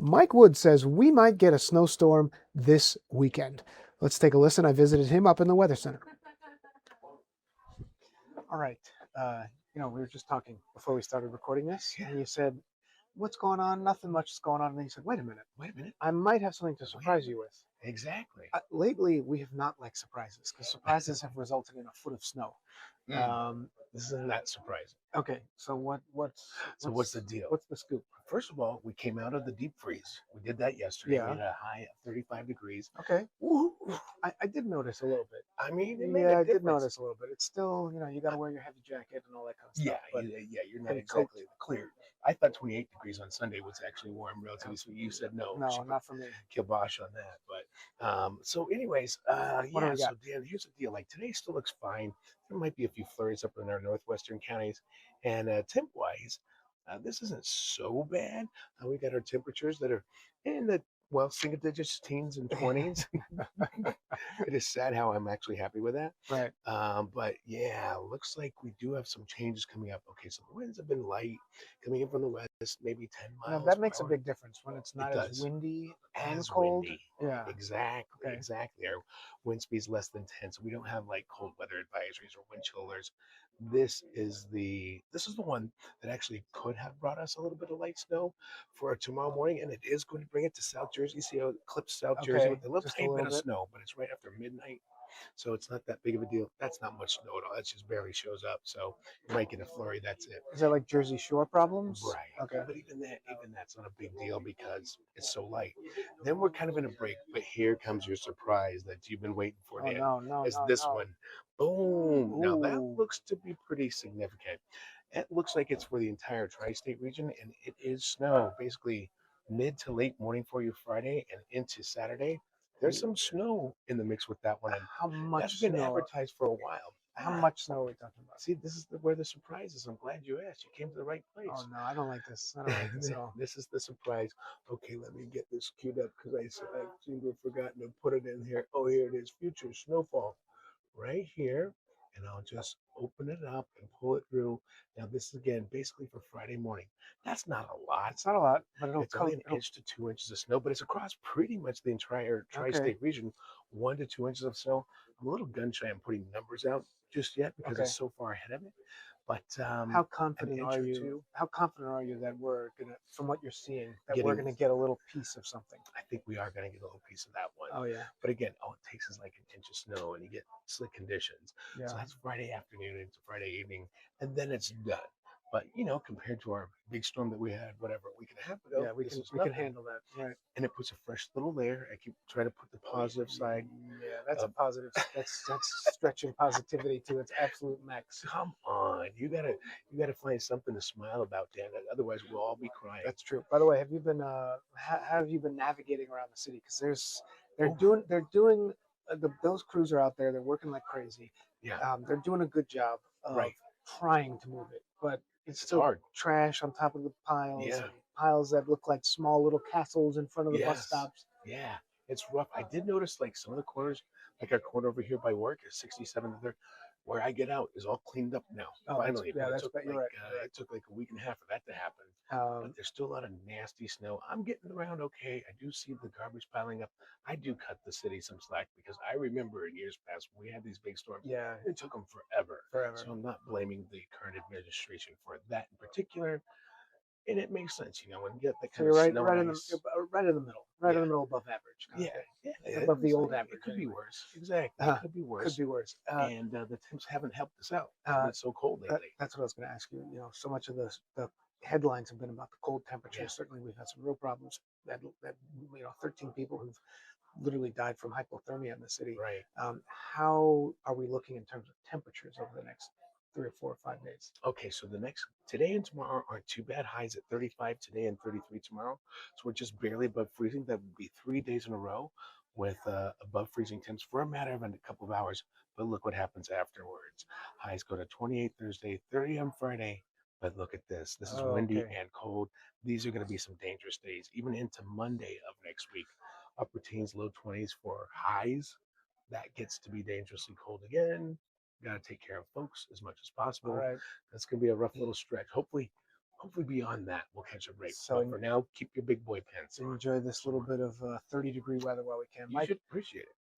Mike Wood says we might get a snowstorm this weekend. Let's take a listen. I visited him up in the Weather Center. All right. We were just talking before we started recording this, and you said, "What's going on? Nothing much is going on." And then you said, "Wait a minute. I might have something to surprise you with." Exactly. Lately, we have not liked surprises because surprises have resulted in a foot of snow. This isn't that surprising. Okay, so what's the deal? What's the scoop? First of all, we came out of the deep freeze. We did that yesterday. Yeah. We had a high of 35 degrees. Okay. Woo. I did notice a little bit. I mean, I did notice a little bit. It's still, you got to wear your heavy jacket and all that kind of stuff. You're not exactly clear. I thought 28 degrees on Sunday was actually warm, relatively. So you said no. No, not for me. Kibosh on that. But so, anyways, What do we got? So Dan, here's the deal. Like today still looks fine. There might be a few flurries up in our northwestern counties, and temp-wise, this isn't so bad. We got our temperatures that are in the single digits, teens and 20s. It is sad how I'm actually happy with that. Right. But yeah, looks like we do have some changes coming up. Okay, so the winds have been light coming in from the west, maybe 10 miles. That makes a big difference when it's not as windy and cold. Windy. Yeah. Exactly. Okay. Exactly. Our wind speed is less than 10, so we don't have like cold weather advisories or wind chill alerts. This is the one that actually could have brought us a little bit of light snow for tomorrow morning, and it is going to bring it to South Jersey. See how it clips South Jersey with a little tiny bit of snow, but it's right after midnight, so it's not that big of a deal. That's not much snow at all. That just barely shows up, so you might get a flurry. That's it. Is that like Jersey Shore problems? Right. Okay. But even that's not a big deal because it's so light. Then we're kind of in a break, but here comes your surprise that you've been waiting for. Dan. No. Is this one? Boom. Now that looks to be pretty significant. It looks like it's for the entire tri-state region, and it is snow basically mid to late morning for you Friday and into Saturday. There's some snow in the mix with that one. And how much that's been snow? Advertised for a while. How much snow are we talking about? See, this is where the surprise is. I'm glad you asked. You came to the right place. Oh no, I don't like this. I don't like this at all. This is the surprise. Okay, let me get this queued up because I seem to have forgotten to put it in here. Oh, here it is. Future snowfall, right here, and I'll just open it up and pull it through. Now this is again basically for Friday morning. That's not a lot. It's not a lot, but it's only an inch to 2 inches of snow, but it's across pretty much the entire tri-state region. 1 to 2 inches of snow. I'm a little gun shy on putting numbers out just yet because it's so far ahead of it. But how confident are you? How confident are you that we're gonna, from what you're seeing, that we're gonna get a little piece of something? I think we are gonna get a little piece of that one. Oh yeah. But again, all it takes is like an inch of snow, and you get slick conditions. Yeah. So that's Friday afternoon into Friday evening, and then it's done. But compared to our big storm that we had, whatever, a week and a half ago, we can handle that, right? And it puts a fresh little layer. I keep trying to put the positive side. Yeah, that's a positive. That's stretching positivity to its absolute max. Come on, you gotta find something to smile about, Dan. Otherwise, we'll all be crying. That's true. By the way, have you been how have you been navigating around the city? Because they're doing those crews are out there. They're working like crazy. Yeah. They're doing a good job of trying to move it, but it's still hard. Trash on top of the piles. Yeah. Piles that look like small little castles in front of the bus stops. Yeah, it's rough. I did notice like some of the corners, like our corner over here by work is 67th, where I get out is all cleaned up now. Finally, it took like a week and a half for that to happen. But there's still a lot of nasty snow. I'm getting around okay. I do see the garbage piling up. I do cut the city some slack because I remember in years past when we had these big storms. Yeah, it took them forever. So I'm not blaming the current administration for that in particular. And it makes sense, when you get that kind of snow right in the middle, above average. Above the old average. It could be worse. Exactly. It could be worse. Could be worse. And the temps haven't helped us out. It's so cold lately. That's what I was going to ask you. So much of the headlines have been about the cold temperatures. Yeah. Certainly, we've had some real problems. That 13 people who've literally died from hypothermia in the city. Right. How are we looking in terms of temperatures over the next 3 or 4 or 5 days? Okay, so today and tomorrow aren't too bad. Highs at 35 today and 33 tomorrow. So we're just barely above freezing. That would be 3 days in a row with above freezing temps for a matter of a couple of hours. But look what happens afterwards. Highs go to 28 Thursday, 30 on Friday. But look at this. This is windy and cold. These are going to be some dangerous days, even into Monday of next week. Upper teens, low 20s for highs. That gets to be dangerously cold again. Got to take care of folks as much as possible. Right. That's going to be a rough little stretch. Hopefully hopefully beyond that, we'll catch a break. So But for now, keep your big boy pants on. enjoy this little bit of 30-degree weather while we can. You Mike, should appreciate it.